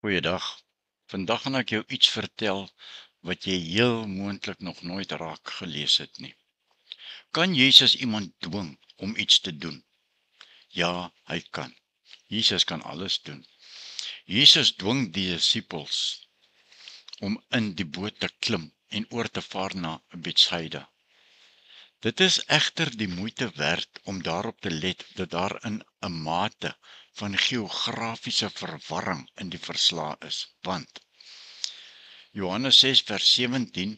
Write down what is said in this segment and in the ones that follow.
Goeiedag. Vandag gaan ek jou iets vertel wat jy heel moontlik nog nooit raak gelees het nie. Kan Jesus iemand dwing om iets te doen? Ja, hy kan. Jesus kan alles doen. Jesus dwing die disippels om in die boot te klim en oor te vaar na Betsaida. Dit is egter die moeite werd om daarop te let dat daar in 'n mate van geografiese verwarring in die verslae is, want Johannes 6 vers 17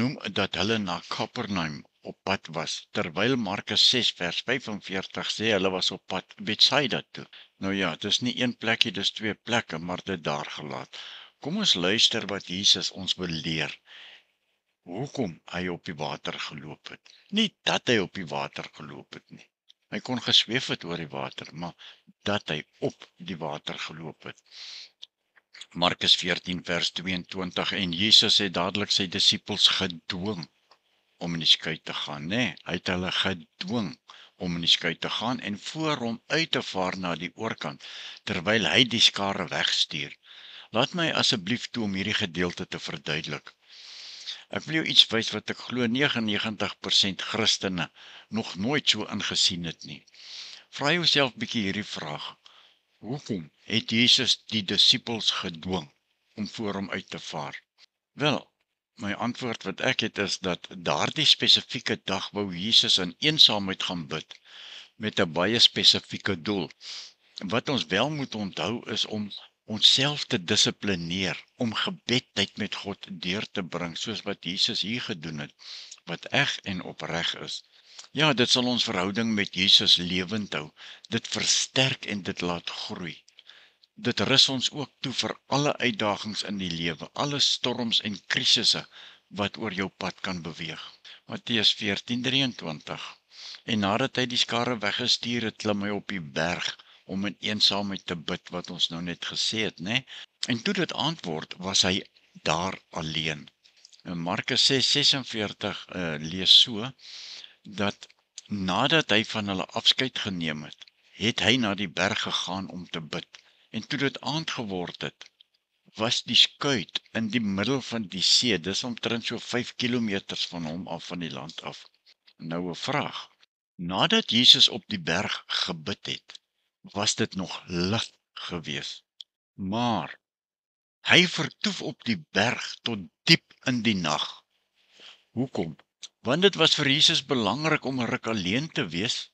noem dat hulle na Kapernaum op pad was, terwyl Markus 6 vers 45 sê hulle was op pad Betsaida toe. Nou ja, dis nie een plekkie, dis twee plekke, maar dit daar gelaat. Kom ons luister wat Jesus ons wil leer. Hoekom hy op die water geloop het. Nie dat hy op die water geloop het nie. Hy kon gesweef het oor die water, maar dat hy op die water geloop het. Markus 14 vers 22 en Jesus het dadelik sy disippels gedwing om in die skei te gaan, Hy het hulle gedwing om in die skei te gaan en voor hom uit te vaar na die oorkant, terwyl hy die skare wegstuur. Laat my asseblief toe om hierdie gedeelte te verduidelik. Ek wil jou iets wys wat ek glo 99% Christene nog nooit so ingesien het nie. Vra jouself bietjie hierdie vraag. Hoekom het Jesus die disippels gedwing om voor hom uit te vaar? Wel, my antwoord wat ek het is dat daardie spesifieke dag wou Jesus in eensaamheid gaan bid met 'n baie spesifieke doel. Wat ons wel moet onthou is om onsself te dissiplineer, om gebedtyd met God deur te bring, soos wat Jesus hier gedoen het, wat eg en opreg is. Ja, dit sal ons verhouding met Jesus lewend hou, dit versterk en dit laat groei. Dit rus ons ook toe vir alle uitdagings in die lewe, alle storms en krisisse wat oor jou pad kan beweeg. Matteus 14:23. En nadat hy die skare weggestuur het, klim hy op die berg om in eensaamheid te bid, wat ons nou net gesê het, En toe dit aand word, was hy daar alleen. In Markus 6:46 lees so, dat nadat hy van hulle afskeid geneem het, het hy na die berg gegaan om te bid. En toe dit aand geword het, was die skuit in die middel van die see, dis omtrent so 5 kilometers van hom af van die land af. Nou 'n vraag. Nadat Jesus op die berg gebid het, was dit nog lig gewees. Maar hy vertoef op die berg tot diep in die nag. Hoekom? Want dit was vir Jesus belangrik om 'n ruk alleen te wees,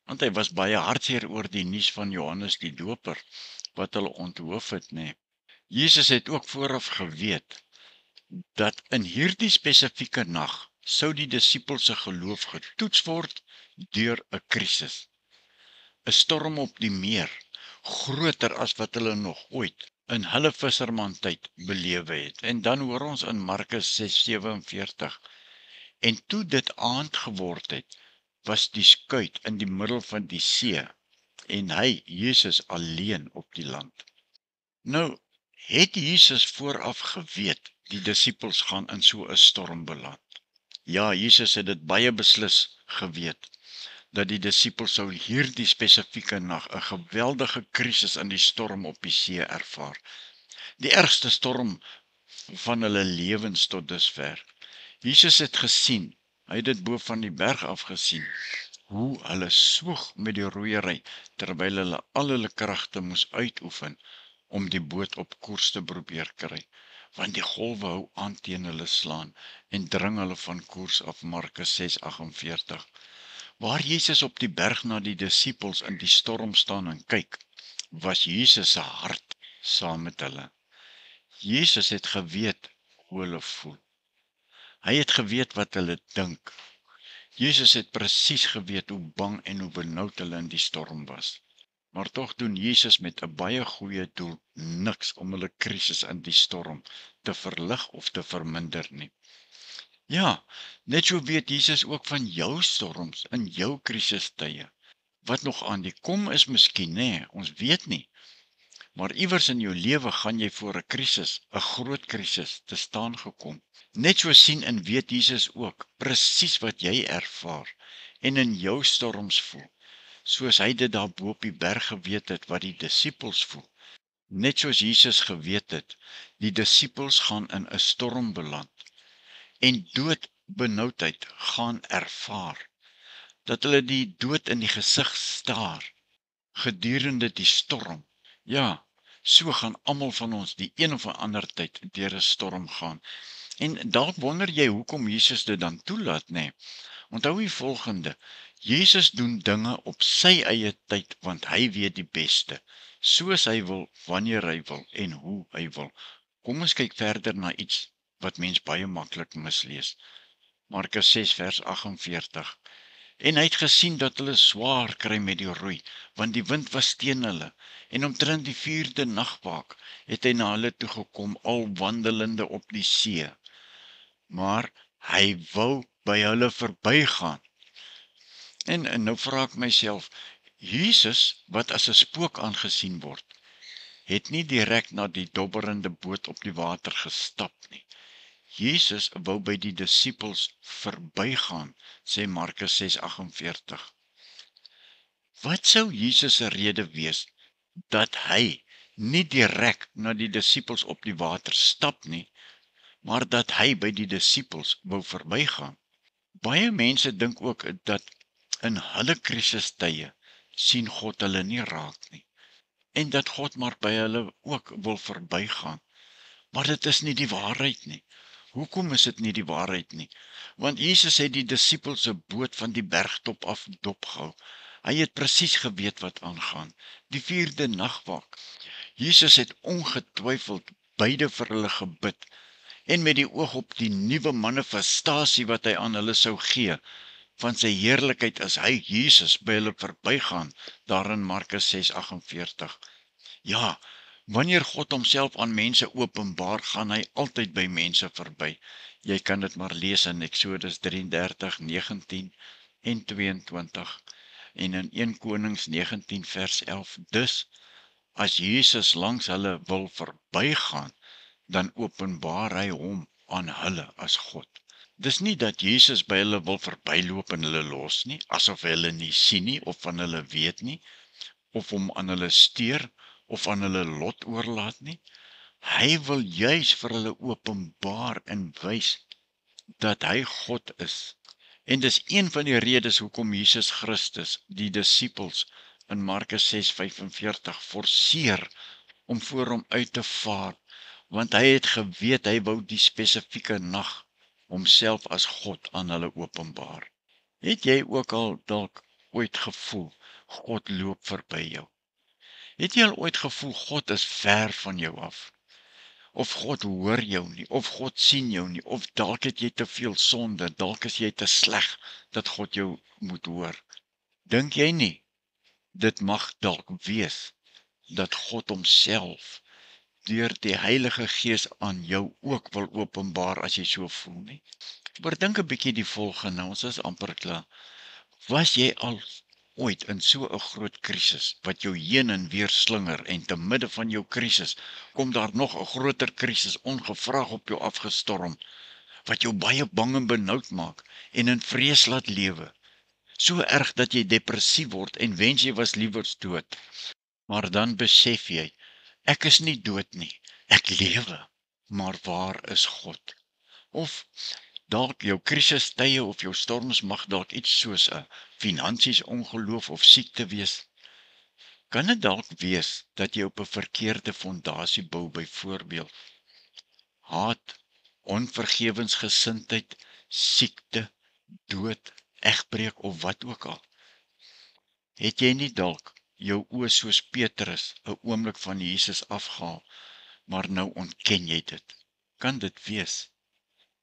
want hy was baie hartseer oor die nuus van Johannes die Doper, wat hulle onthoof het, Jesus het ook vooraf geweet, dat in hierdie spesifieke nag sou die disippels se geloof getoets word deur 'n krisis. 'n Storm op die meer, groter as wat hulle nog ooit in hulle vissermantyd belewe het. En dan hoor ons in Markus 6:47, en toe dit aand geword het, was die skuit in die middel van die see, en hy, Jesus, alleen op die land. Nou, het Jesus vooraf geweet, die disippels gaan in so 'n storm beland? Ja, Jesus het dit baie beslis geweet, dat die disippels sou hierdie spesifieke nag 'n geweldige krisis in die storm op die see ervaar. Die ergste storm van hulle lewens tot dusver. Jesus het gesien, hy het dit bo van die berg af gesien, hoe hulle swoeg met die roeiery, terwyl hulle al hulle kragte moes uitoefen, om die boot op koers te probeer kry, want die golwe hou aan teen hulle slaan, en dring hulle van koers af. Markus 6:48. Waar Jesus op die berg na die disippels in die storm staan en kyk, was Jesus se hart saam met hulle. Jesus het geweet hoe hulle voel. Hy het geweet wat hulle dink. Jesus het presies geweet hoe bang en hoe benoud hulle in die storm was. Maar tog doen Jesus met 'n baie goeie doel niks om hulle krisis in die storm te verlig of te verminder nie. Ja, net so weet Jesus ook van jou storms in jou krisistye. Wat nog aan die kom is miskien, ons weet nie. Maar iewers in jou lewe gaan jy voor 'n krisis, 'n groot krisis, te staan gekom. Net so sien en weet Jesus ook presies wat jy ervaar en in jou storms voel, soos hy dit daar bo op die berg geweet het wat die disippels voel. Net soos Jesus geweet het, die disippels gaan in 'n storm beland en doodbenoudheid gaan ervaar, dat hulle die dood in die gesig staar gedurende die storm. Ja, so gaan almal van ons die een of ander tyd deur 'n storm gaan. En dalk wonder jy hoekom Jesus dit dan toelaat, nê? Onthou die volgende: Jesus doen dinge op sy eie tyd, want hy weet die beste, soos hy wil, wanneer hy wil en hoe hy wil. Kom ons kyk verder na iets wat mens baie maklik mislees. Markus 6 vers 48. En hy het gesien dat hulle swaar kry met die roei, want die wind was teen hulle. En omtrent die 4de nagwaak het hy na hulle toe gekom, al wandelende op die see. Maar hy wou by hulle verbygaan. En nou vra ek myself, Jesus, wat as 'n spook aangesien word, het nie direk na die dobberende boot op die water gestap nie. Jesus wou by die disippels verbygaan, sê Markus 6:48. Wat sou Jesus se rede wees dat hy nie direk na die disippels op die water stap nie, maar dat hy by die disippels wou verbygaan? Baie mense dink ook dat in hulle krisistye sien God hulle nie raak nie, en dat God maar by hulle ook wil verbygaan. Maar dit is nie die waarheid nie. Hoekom is dit nie die waarheid nie? Want Jesus het die disippels se boot van die bergtop af dopgehou. Hy het presies geweet wat aangaan. Die 4de nagwaak. Jesus het ongetwyfeld beide vir hulle gebid, en met die oog op die nuwe manifestasie wat hy aan hulle sou gee, van sy heerlikheid as hy, Jesus, by hulle verbygaan, daar in Markus 6:48. Ja, wanneer God homself aan mense openbaar, gaan hy altyd by mense verby. Jy kan dit maar lees in Eksodus 33:19 en 22 en in 1 Konings 19 vers 11. Dus, as Jesus langs hulle wil verbygaan, dan openbaar hy hom aan hulle as God. Dis nie dat Jesus by hulle wil verbyloop en hulle los nie, asof hy hulle nie sien nie, of van hulle weet nie, of hom aan hulle steur, of aan hulle lot oorlaat nie. Hy wil juis vir hulle openbaar en wys dat hy God is. En dis een van die redes hoekom Jesus Christus die disippels in Markus 6:45 forceer om voor hom uit te vaar, want hy het geweet hy wou die spesifieke nag homself as God aan hulle openbaar. Het jy ook al dalk ooit gevoel God loop verby jou? Het jy al ooit gevoel God is ver van jou af? Of God hoor jou nie, of God sien jou nie, of dalk het jy te veel sonde, dalk is jy te sleg dat God jou moet hoor. Dink jy nie, dit mag dalk wees dat God homself deur die Heilige Gees aan jou ook wil openbaar as jy so voel nie? Oordink 'n bietjie die volgende, ons is amper klaar. Was jy al ooit in so 'n groot krisis wat jou heen en weer slinger, en te midde van jou krisis kom daar nog 'n groter krisis ongevraag op jou afgestorm, wat jou baie bang en benoud maak en in vrees laat lewe, so erg dat jy depressief word en wens jy was liewers dood? Maar dan besef jy, ek is nie dood nie, ek lewe, maar waar is God? Of dalk jou krisistye of jou storms mag dalk iets soos 'n finansies ongeloof of siekte wees. Kan dit dalk wees dat jy op 'n verkeerde fondasie bou, byvoorbeeld haat, onvergewensgesindheid, siekte, dood, egbreek of wat ook al? Het jy nie dalk jou oë soos Petrus 'n oomblik van Jesus afgehaal, maar nou ontken jy dit? Kan dit wees?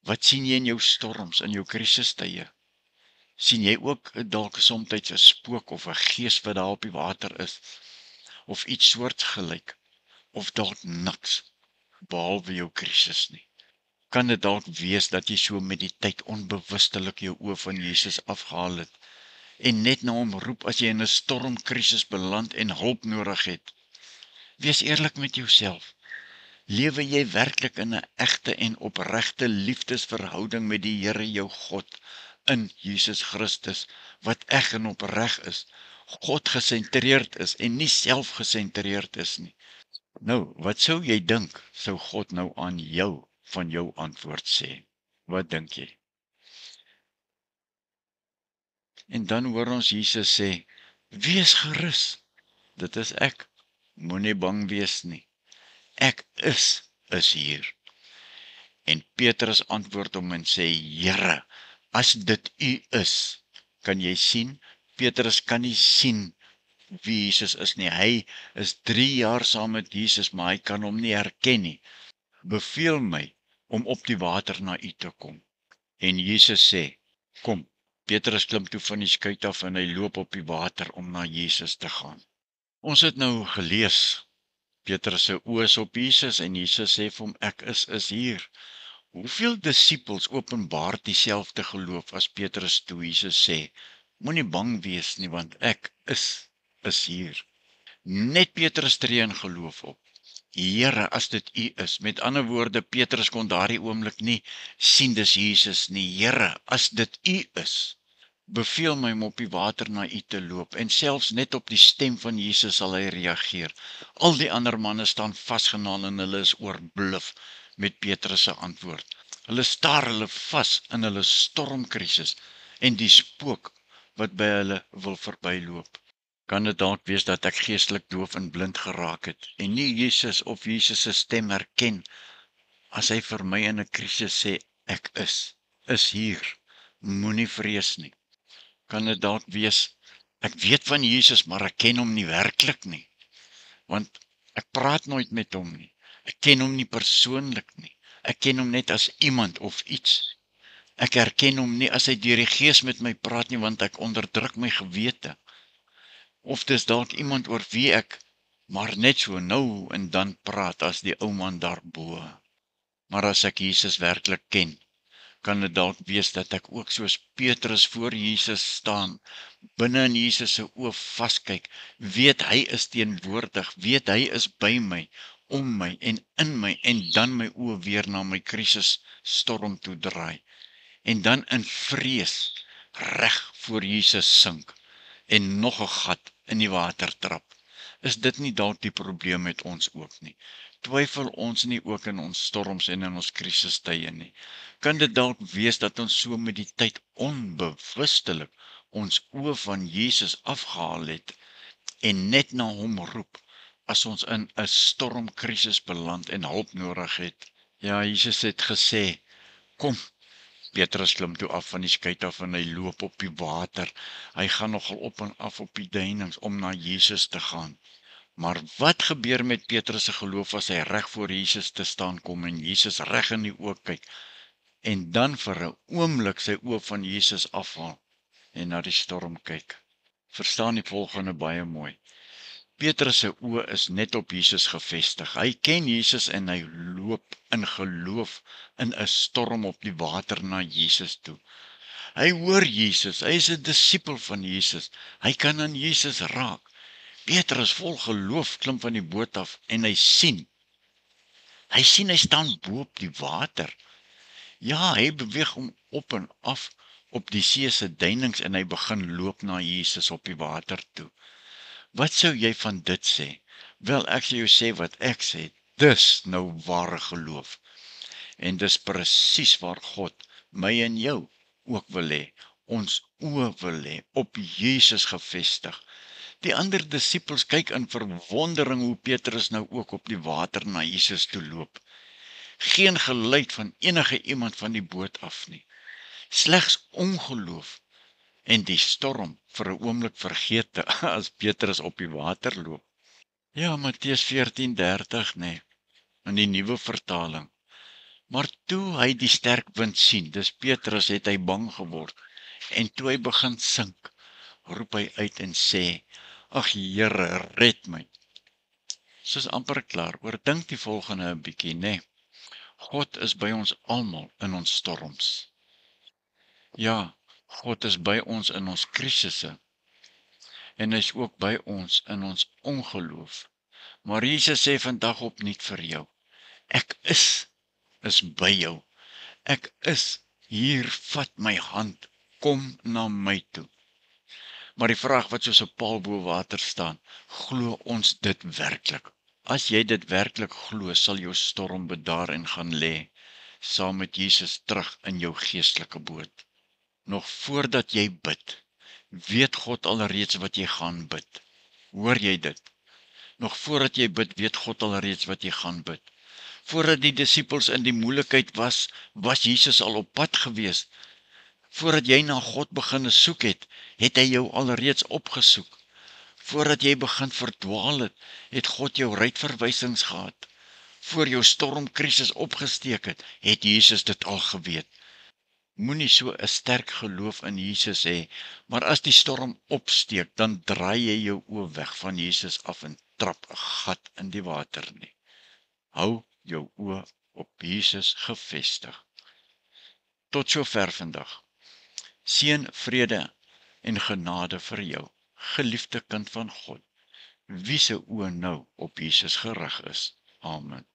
Wat sien jy in jou storms, in jou krisistye? Sien jy ook dalk soms 'n spook of 'n gees wat daar op die water is, of iets soortgelyk, of dalk niks, behalwe jou krisis nie? Kan dit dalk wees dat jy so met die tyd onbewustelik jou oë van Jesus afgehaal het, en net na hom roep as jy in 'n stormkrisis beland en hulp nodig het? Wees eerlik met jouself. Lewe jy werklik in 'n egte en opregte liefdesverhouding met die Here jou God, in Jesus Christus, wat eg en opreg is, God gesentreerd is en nie self gesentreerd is nie? Nou, wat sou jy dink, sou God nou aan jou van jou antwoord sê? Wat dink jy? En dan hoor ons Jesus sê, wees gerus, dit is ek, moenie bang wees nie, ek is hier. En Petrus antwoord hom en sê, Here, as dit U is, kan jy sien? Petrus kan nie sien wie Jesus is nie. Hy is 3 jaar saam met Jesus, maar hy kan hom nie herken nie. Beveel my om op die water na U te kom. En Jesus sê, kom. Petrus klim toe van die skuit af en hy loop op die water om na Jesus te gaan. Ons het nou gelees, Petrus se oë is op Jesus en Jesus sê vir hom, ek is hier. Hoeveel disippels openbaar dieselfde geloof as Petrus toe Jesus sê, moenie bang wees nie, want ek is hier. Net Petrus tree in geloof op. Here, as dit U is. Met ander woorde, Petrus kon daardie oomblik nie sien dis Jesus nie. Here, as dit U is, beveel my om op die water na U te loop. En selfs net op die stem van Jesus sal hy reageer. Al die ander manne staan vasgenaal en hulle is oorbluf met Petrus se antwoord. Hulle staar hulle vas in hulle stormkrisis en die spook wat by hulle wil verbyloop. Kan dit dalk wees dat ek geestelik doof en blind geraak het en nie Jesus of Jesus se stem herken as hy vir my in 'n krisis sê ek is hier, moenie vrees nie. Kan dit dalk wees ek weet van Jesus, maar ek ken hom nie werklik nie, want ek praat nooit met hom nie. Ek ken hom nie persoonlik nie. Ek ken hom net as iemand of iets. Ek herken hom nie as hy deur die Gees met my praat nie, want ek onderdruk my gewete. Of dis dalk iemand oor wie ek maar net so nou en dan praat as die ou man daarbo. Maar as ek Jesus werklik ken, kan dit dalk wees dat ek ook soos Petrus voor Jesus staan, binne in Jesus se oë vaskyk, weet hy is teenwoordig, weet hy is by my, om my en in my, en dan my oë weer na my krisis storm toe draai, en dan in vrees reg voor Jesus sink, en nog 'n gat in die water trap. Is dit nie dalk die probleem met ons ook nie? Twyfel ons nie ook in ons storms en in ons krisistye nie? Kan dit dalk wees dat ons so met die tyd onbewustelik ons oë van Jesus afgehaal het en net na hom roep as ons in 'n stormkrisis beland en hulp nodig het? Ja, Jesus het gesê, kom. Petrus klim toe af van die skuit af en hy loop op die water. Hy gaan nogal op en af op die duinings om na Jesus te gaan. Maar wat gebeur met Petrus se geloof as hy reg voor Jesus te staan kom en Jesus reg in die oë kyk en dan vir 'n oomblik sy oë van Jesus afhaal en na die storm kyk? Verstaan die volgende baie mooi. Petrus se oë is net op Jesus gefestig. Hy ken Jesus en hy loop in geloof in 'n storm op die water na Jesus toe. Hy hoor Jesus, hy is 'n disipel van Jesus. Hy kan aan Jesus raak. Petrus vol geloof klim van die boot af en hy sien hy staan bo op die water. Ja, hy beweeg hom op en af op die see se duinings en hy begin loop na Jesus op die water toe. Wat sou jy van dit sê? Wel, ek sou jou sê wat ek sê. Dis nou ware geloof. En dis presies waar God my en jou ook wil hê. Ons oë wil hê op Jesus gefestig. Die ander disippels kyk in verwondering hoe Petrus nou ook op die water na Jesus toe loop. Geen geluid van enige iemand van die boot af nie. Slegs ongeloof en die storm vir 'n oomblik vergeete as Petrus op die water loop. Ja, Matteus 14:30 nê, in die nuwe vertaling. Maar toe hy die sterk wind sien, dis Petrus, het hy bang geword. En toe hy begin sink, roep hy uit en sê, ag Here, red my. Soos amper klaar, oordink die volgende 'n bietjie, nê. God is by ons almal in ons storms. Ja, God is by ons in ons krisisse. En hy is ook by ons in ons ongeloof. Maar Jesus sê vandag opnuut vir jou, ek is by jou. Ek is hier, vat my hand, kom na my toe. Maar die vraag wat soos 'n paal bo water staan, glo ons dit werklik? As jy dit werklik glo, sal jou storm bedaar en gaan lê, saam met Jesus terug in jou geestelike boot. Nog voordat jy bid, weet God alreeds wat jy gaan bid. Hoor jy dit? Nog voordat jy bid, weet God alreeds wat jy gaan bid. Voordat die disippels in die moeilikheid was Jesus al op pad gewees. Voordat jy na God begin soek het hy jou alreeds opgesoek. Voordat jy begin verdwaal het God jou ruitverwysings gehad. Voor jou stormkrisis opgesteek het Jesus dit al geweet. Moenie so 'n sterk geloof in Jesus hê, maar as die storm opsteek, dan draai jy jou oë weg van Jesus af en trap 'n gat in die water nie. Hou jou oë op Jesus gefestig. Tot sover vandag. Seën, vrede en genade vir jou, geliefde kind van God, wie se oë nou op Jesus gerig is. Amen.